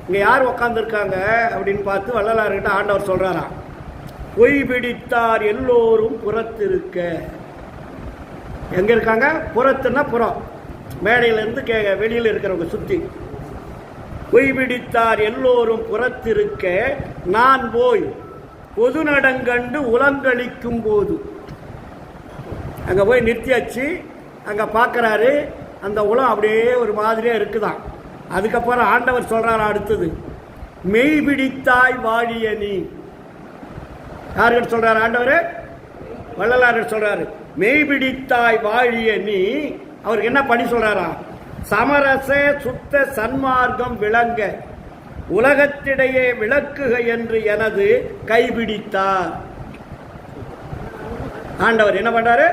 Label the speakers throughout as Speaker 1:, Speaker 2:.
Speaker 1: இங்கே யார் உக்காந்துருக்காங்க அப்படின்னு பார்த்து வள்ளலார்கிட்ட ஆண்டவர் சொல்கிறாராம், பொய் பிடித்தார் எல்லோரும் புறத்திருக்க. எங்கே இருக்காங்க? புறத்துன்னா புறம், மேடையிலேருந்து வெளியில் இருக்கிறவங்க சுற்றி. பொய் பிடித்தார் எல்லோரும் புறத்திருக்க, நான் போய் பொது நடங்கண்டு உலங்களிக்கும் போது. அங்கே போய் நிறுத்தியாச்சு. அங்கே பார்க்குறாரு, அந்த உலம் அப்படியே ஒரு மாதிரியாக இருக்குதான். அதுக்கப்புறம் ஆண்டவர் சொல்கிறார் அடுத்தது, மெய் பிடித்தாய் வாழிய நீ. யார்கிட்ட சொல்கிறார் ஆண்டவர்? வள்ளலார் சொல்கிறாரு, மெய் பிடித்தாய் வாழிய நீ. அவருக்கு என்ன பணி சொல்கிறாரா? சமரச சுத்த சன்மார்க்கம் விளங்க உலகத்திடையே விளக்குக என்று எனது கைபிடித்தார். ஆண்டவர் என்ன பண்றாரு?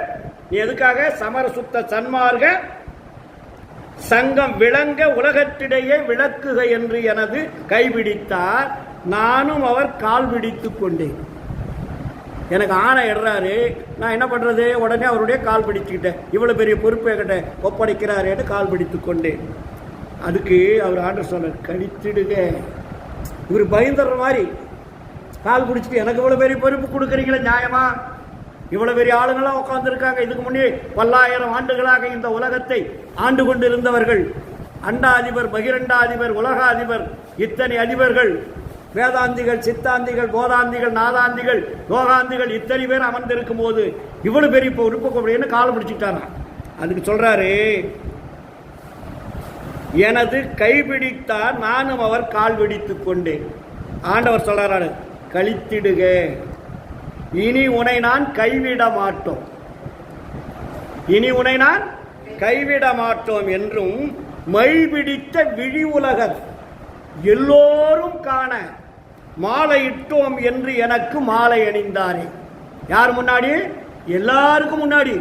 Speaker 1: நீ எதுக்காக? சமர சுத்த சன்மார்க்க சங்கம் விளங்க உலகத்திடையே விளக்குக என்று எனது கைபிடித்தார். நானும் அவர் கால் பிடித்துக் கொண்டேன். எனக்கு ஆணை இடுறாரு, நான் என்ன பண்றது? உடனே அவருடைய கால் பிடிச்சுக்கிட்டேன். இவ்வளவு பெரிய பொறுப்பை கிட்ட ஒப்படைக்கிறாரு, கால் பிடித்துக் கொண்டேன். அதுக்கு அவர் ஆண்டவர் சொன்னார், கழித்திடுக. இவர் பயந்துடுற மாதிரி கால் பிடிச்சிட்டு, எனக்கு இவ்வளவு பெரிய பொறுப்பு கொடுக்குறீங்களே, நியாயமா? இவ்வளவு பெரிய ஆளுங்களாம் உட்கார்ந்துருக்காங்க. இதுக்கு முன்னே பல்லாயிரம் ஆண்டுகளாக இந்த உலகத்தை ஆண்டு கொண்டிருந்தவர்கள், அண்டா அதிபர், பகிரண்டா அதிபர், உலக அதிபர், இத்தனை அதிபர்கள், வேதாந்திகள், சித்தாந்திகள், போதாந்திகள், நாதாந்திகள், யோகாந்திகள், இத்தனை பேர் அமர்ந்திருக்கும் போது இவ்வளவு பெரிய பொறுப்பு கால் பிடிச்சிட்டாராம். அதுக்கு சொல்றாரு, எனது கைபிடித்தார், நானும் அவர் கால் பிடித்துக் கொண்டேன். ஆண்டவர் சொல்றாரு, கழித்திடுக, இனி உன்னை நான் கைவிட மாட்டோம், இனி உன்னை நான் கைவிட மாட்டோம் என்றும் மை பிடித்த விழி உலகர் எல்லோரும் காண மாலையிட்டோம் என்று எனக்கு மாலை அணிந்தாரே. யார் முன்னாடி? எல்லாருக்கும் முன்னாடி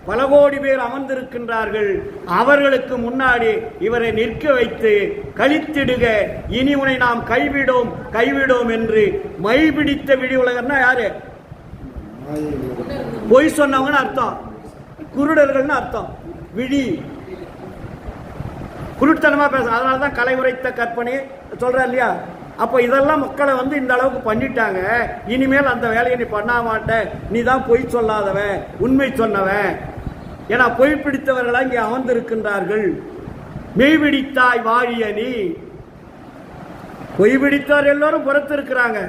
Speaker 1: பல கோடி பேர் அமர்ந்திருக்கின்றார்கள். அவர்களுக்கு முன்னாடி இவரை நிற்க வைத்து கழித்திடுக, இனி உன்னை நாம் கைவிடோம் என்று மை பிடித்த விழி உலகர்னா யாரு? பொய் சொன்னவங்கன்னு அர்த்தம், குருடர்கள்னு அர்த்தம். விழி குருட்டனமா பேச, அதனாலதான் கலை உரைத்த கற்பனை சொல்ற இல்லையா? அப்போ இதெல்லாம் மக்களை இந்த அளவுக்கு பண்ணிட்டாங்க. இனிமேல் அந்த வேலையை நீ பண்ண மாட்ட, நீ தான் பொய் சொல்லாதவன், உண்மை சொன்னவன். ஏன்னா பொய் பிடித்தவர்களா இங்கே அமர்ந்திருக்கின்றார்கள். மெய் பிடித்தாய் வாழிய நீ. பொய் பிடித்தார் எல்லோரும் புறத்திருக்கிறாங்க.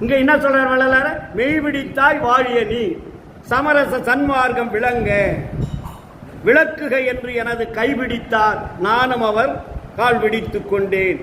Speaker 1: இங்க என்ன சொல்றார் வள்ளலார்? மெய் பிடித்தாய் வாழிய நீ, சமரச சன்மார்க்கம் விளங்க விளக்குக என்று எனது கைபிடித்தார், நானும் அவர் கால் பிடித்துக் கொண்டேன்.